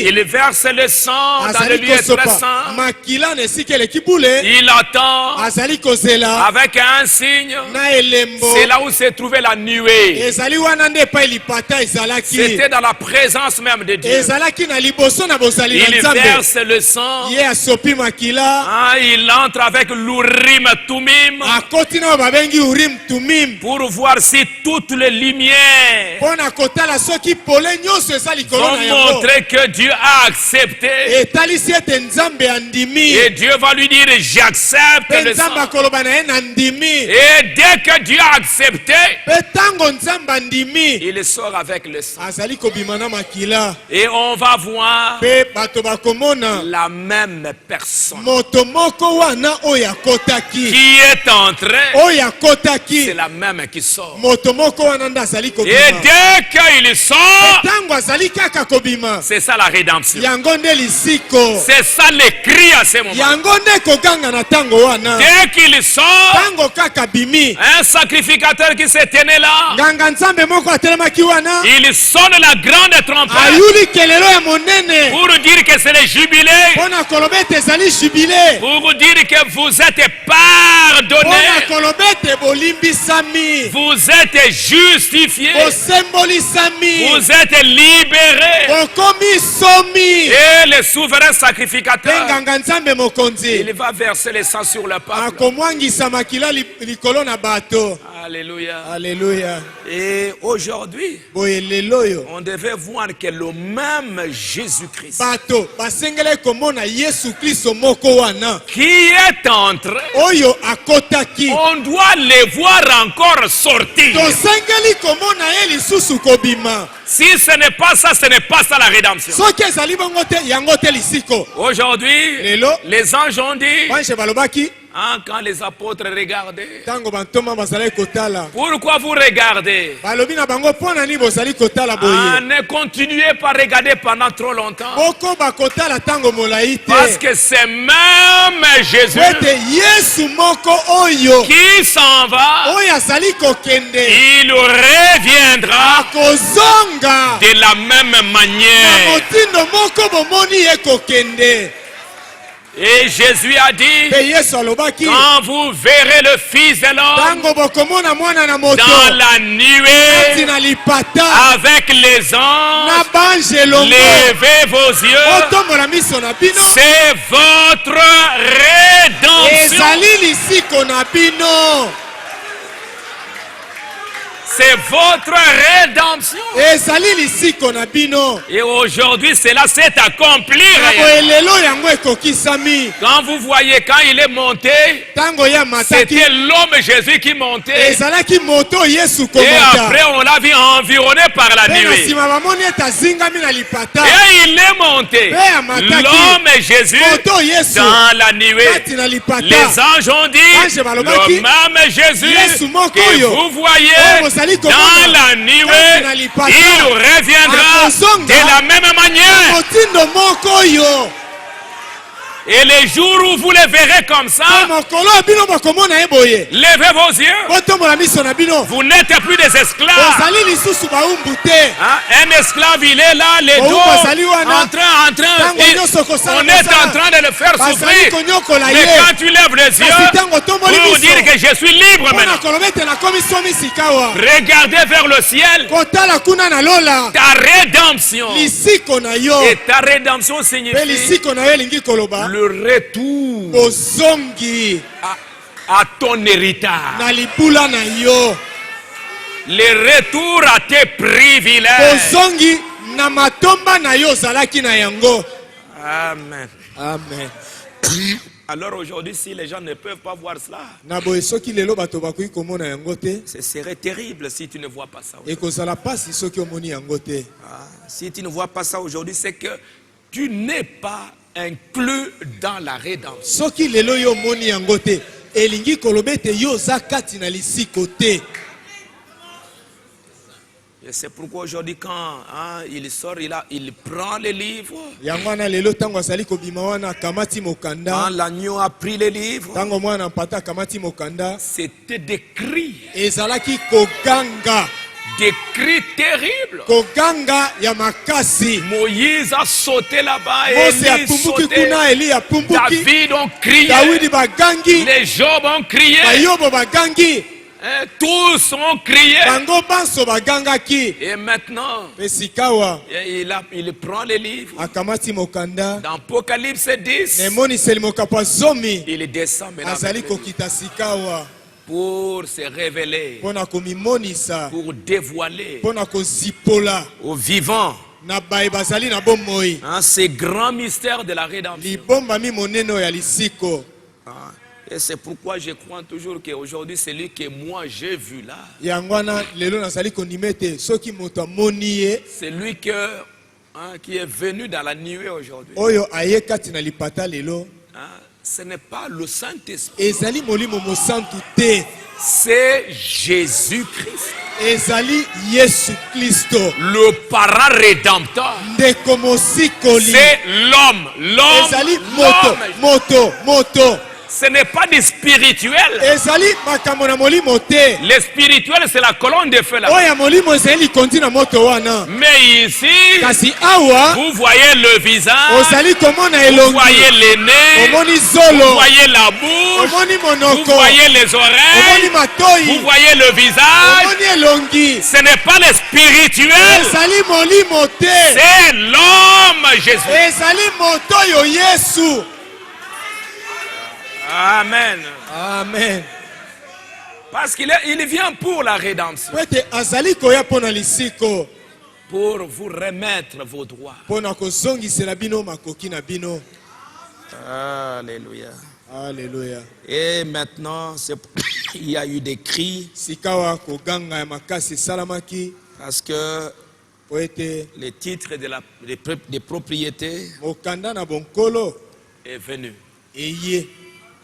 il verse le sang dans le lieu très saint. Il attend avec un signe. C'est là où s'est trouvée la nuée. C'était dans la présence même de Dieu. Il verse le sang. Il entre avec l'Urim Tumim pour voir si toutes les lumières vont montrer que Dieu a accepté. Et Dieu va lui dire j'accepte le sang. Et dès que Dieu a accepté, il sort avec le sang. Et on va voir la même personne qui est entré, c'est la même qui sort. Et dès qu'il sort, c'est ça la rédemption. C'est ça le cri à ce moment. Dès qu'il sort, un sacrificateur qui se tenait là, il sonne la grande trompette pour dire que c'est le jubilé, pour dire que vous êtes pardonné, vous êtes justifié, vous êtes libéré. Et le souverain sacrificateur, il va verser le sang sur le peuple. Alléluia. Alléluia. Et aujourd'hui, on devait voir que le même Jésus-Christ qui est entré, on doit le voir encore sortir. Si ce n'est pas ça, ce n'est pas ça la rédemption. Aujourd'hui, les anges ont dit, quand les apôtres regardaient, pourquoi vous regardez? Ne continuez pas à regarder pendant trop longtemps. Parce que c'est même Jésus qui s'en va. Il reviendra de la même manière. Et Jésus a dit, quand vous verrez le Fils de l'homme dans la nuée avec les anges, levez vos yeux, c'est votre rédemption. C'est votre rédemption. Et aujourd'hui, cela s'est accompli. Quand vous voyez, quand il est monté, c'était l'homme Jésus qui montait. Et après, on l'a vu environné par la nuée. Et il est monté. L'homme Jésus dans la nuée. Les anges ont dit, le même Jésus que vous voyez dans la nuée, il reviendra de la même manière. Et les jours où vous les verrez comme ça, levez vos yeux. Vous n'êtes plus des esclaves. Un esclave, il est là, les dos en train. On est en train de le faire souffrir. Mais quand tu lèves les yeux pour dire que je suis libre maintenant, regardez vers le ciel. Ta rédemption. Et ta rédemption signifie le retour à ton héritage. Le retour à tes privilèges. Amen. Amen. Alors aujourd'hui, si les gens ne peuvent pas voir cela, ce serait terrible si tu ne vois pas ça. Si tu ne vois pas ça aujourd'hui, c'est que tu n'es pas inclus dans la rédemption. Et c'est pourquoi aujourd'hui quand il sort, il prend les livres. Quand l'agneau a pris les livres, c'était des cris. Des cris terribles. Moïse a sauté là-bas, Élie sauté, David ont crié, les Job ont crié, tous ont crié. Et maintenant, il prend les livres. Dans Apocalypse 10, il descend maintenant pour se révéler, pour dévoiler aux vivants ces grands mystères de la rédemption. Et c'est pourquoi je crois toujours qu'aujourd'hui, celui que moi j'ai vu là, celui qui est venu dans la nuée aujourd'hui, ce n'est pas le Saint-Esprit, c'est Jésus-Christ, le parent rédempteur. C'est l'homme. Ce n'est pas du spirituel. Le spirituel, c'est la colonne de feu là. Mais ici, vous voyez le visage, vous voyez les nez, vous voyez la bouche, vous voyez les oreilles, vous voyez le visage. Ce n'est pas le spirituel, c'est l'homme Jésus. Amen. Amen. Parce qu'il vient pour la rédemption. Pour vous remettre vos droits. Alléluia. Alléluia. Et maintenant, il y a eu des cris. Parce que le titre des propriétés est venu.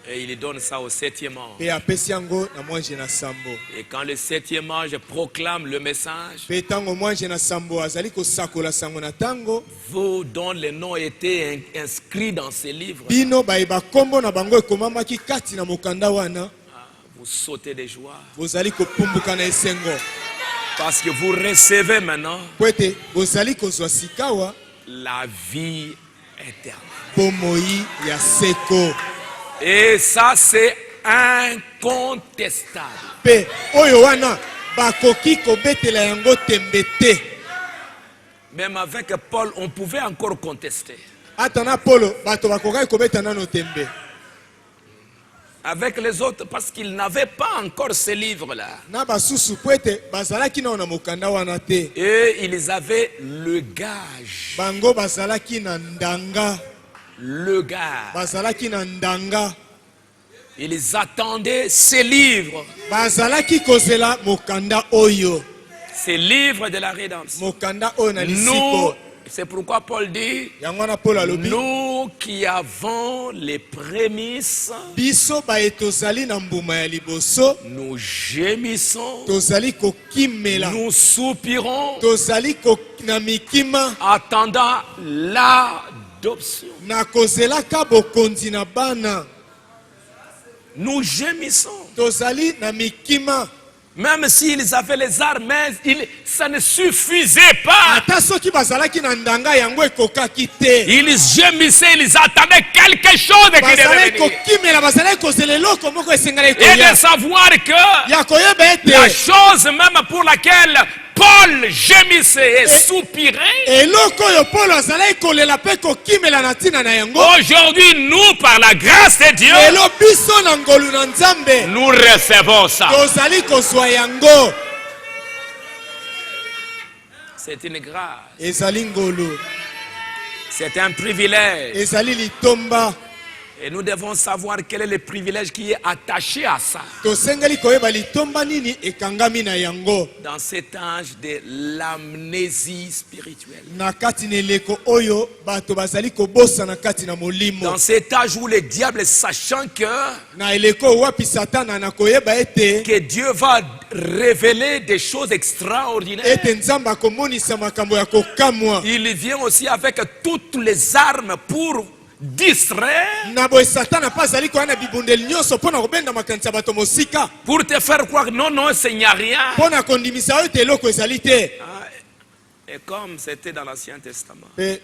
Et il donne ça au 7e ange. Et quand le 7e ange proclame le message, vous dont les noms étaient inscrits dans ces livres, vous sautez de joie. Parce que vous recevez maintenant la vie éternelle. Et ça, c'est incontestable. Même avec Paul, on pouvait encore contester. avec les autres parce qu'ils n'avaient pas encore ces livres-là. Et ils avaient le gage. Le gage. Ils attendaient ces livres. Ces livres de la rédemption. Nous, c'est pourquoi Paul dit, nous qui avons les prémices, nous gémissons, nous soupirons, attendant l'adoption. Nous gémissons. Même s'ils avaient les armes, ça ne suffisait pas. Ils gémissaient, ils attendaient quelque chose qui devait venir. Et de savoir que la chose même pour laquelle Paul gémissait et soupirait, aujourd'hui nous, par la grâce de Dieu, nous recevons ça. C'est une grâce. C'est un privilège. Et nous devons savoir quel est le privilège qui est attaché à ça. Dans cet âge de l'amnésie spirituelle. Dans cet âge où le diable, sachant que Dieu va révéler des choses extraordinaires, il vient aussi avec toutes les armes pour distraire, pour te faire croire non, il n'y a rien. Et comme c'était dans l'Ancien Testament, et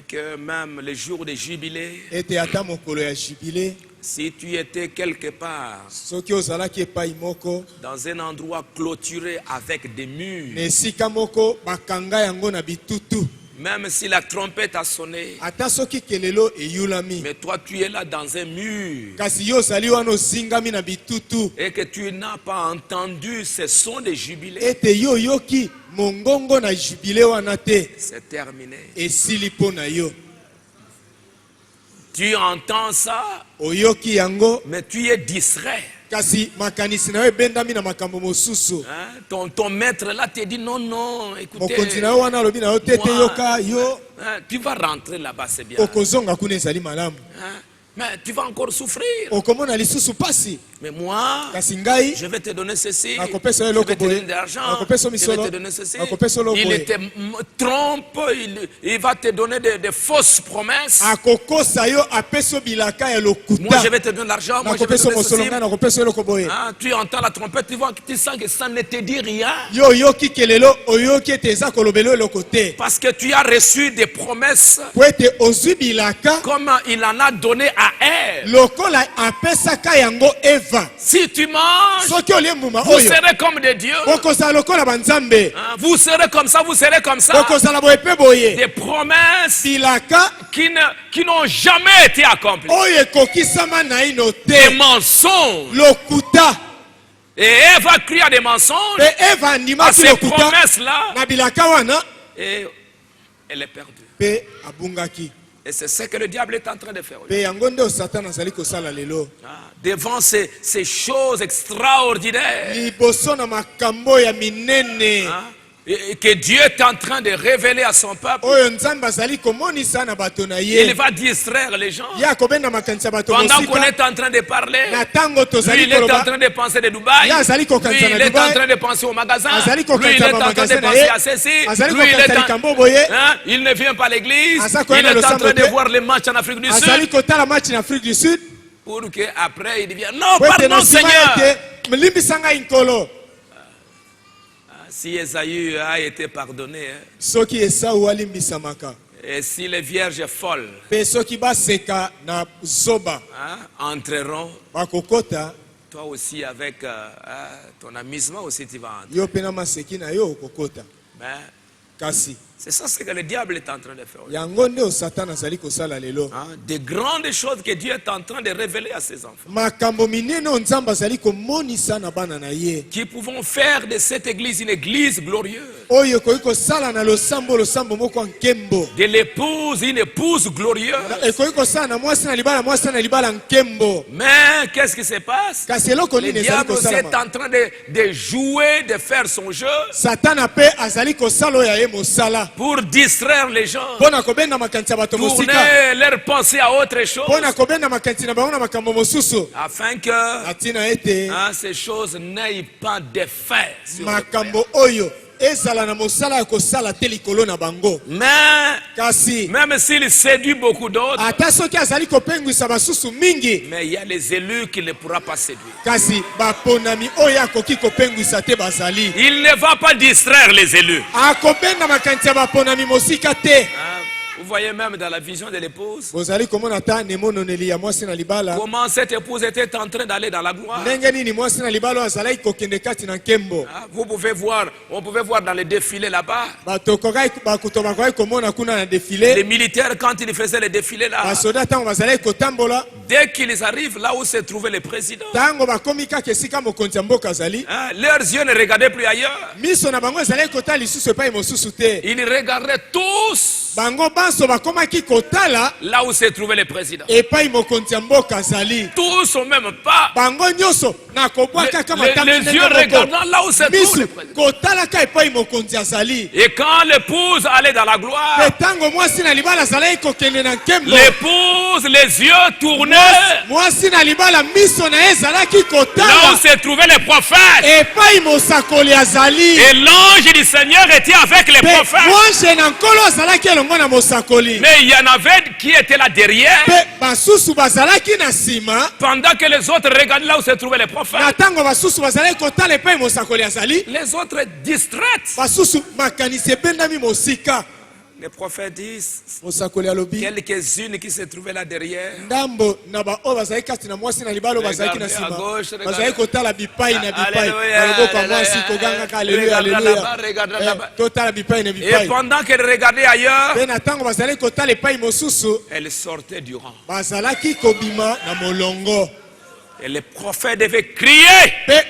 que même les jours de jubilé, si tu étais quelque part dans un endroit clôturé avec des murs, même si la trompette a sonné, mais toi tu es là dans un mur, et que tu n'as pas entendu ce son de jubilé, c'est terminé. Tu entends ça, mais tu es distrait. Ton maître là te dit non, écoutez, tu vas rentrer là-bas, c'est bien. Mais tu vas encore souffrir. Mais moi, je vais te donner ceci, je vais te donner de l'argent, je vais te donner ceci. Il te trompe, il va te donner des fausses promesses. Moi, je vais te donner de l'argent, moi, je vais te donner ceci. Tu entends la trompette, tu sens que ça ne te dit rien. Parce que tu as reçu des promesses comme il en a donné à elle. Si tu manges, vous serez comme des dieux. Vous serez comme ça, vous serez comme ça. Des promesses qui n'ont jamais été accomplies. Des mensonges. Et Ève va crier à des mensonges, à ces promesses-là, et elle est perdue. Et c'est ce que le diable est en train de faire. Devant ces choses extraordinaires, que Dieu est en train de révéler à son peuple, il va distraire les gens. Pendant qu'on est en train de parler, lui il est en train de penser de Dubaï, lui il est en train de penser au magasin, lui il est en train de penser à ceci, lui il ne vient pas à l'église, il est en train de voir les matchs en Afrique du Sud, pour qu'après il vienne, non pardon Seigneur. Si Esaü a été pardonné, et si les vierges folles entreront, toi aussi avec ton amusement aussi tu vas entrer. Mais kasi c'est ça ce que le diable est en train de faire. yango nde Satan azali kosala lelo. Des grandes choses que Dieu est en train de révéler à ses enfants. Makambo minene nzambe azali komonisa na bana na ye. Qui pouvons faire de cette église une église glorieuse. Oyo koki kosala na losambo moko nkembo. De l'épouse une épouse glorieuse. Ekoki kosala na mwasi na libala nkembo. Mais qu'est-ce qui se passe? Kasi eloko Le nini ezali diable kosala? est en train de jouer, de faire son jeu. Satan ape azali kosala oyo ye mosala. Pour distraire les gens. Pona kobenga makanisi ya bato mosika. Tourner leur pensée à autre chose. Pona kobenga makanisi na bango na makambo mosusu. Afin que atina ete ces choses n'aient pas d'effet sur makambo oyo ezala na mosala ya kosala te likolo na bango. Mais kasi même s'il séduit beaucoup d'autres, ata soki azali kopengwisa basusu mingi, mais il y a les élus qu'il ne pourra pas séduire. Kasi baponami oyo akoki kopengwisa te bazali. Il ne va pas distraire les élus. Akobenga makanisi ya baponami mosika te. Vous voyez même dans la vision de l'épouse comment cette épouse était en train d'aller dans la gloire. Vous pouvez voir, on pouvait voir dans les défilés là-bas. Les militaires quand ils faisaient les défilés là, dès qu'ils arrivent là où se trouvait le président, leurs yeux ne regardaient plus ailleurs. Ils regardaient tous là où se trouvait le président. Tous au même pas. Les yeux regardant là où se trouve le président. Et quand l'épouse allait dans la gloire, l'épouse, les yeux tournaient là où se trouvait le prophète. Et l'ange du Seigneur était avec les prophètes. Mais il y en avait qui étaient là derrière. Pendant que les autres regardaient là où se trouvaient les prophètes. Les autres distraites. Les prophètes disent quelques-unes qui se trouvaient là derrière. Et pendant qu'elle regardait ailleurs, elle sortait du rang. Et le prophète devait crier, rentrez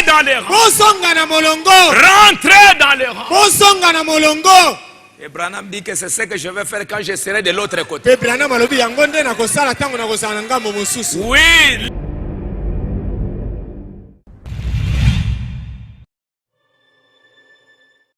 dans les rangs. Rentrez dans les rangs. Et Branham dit que c'est ce que je vais faire quand je serai de l'autre côté. Oui.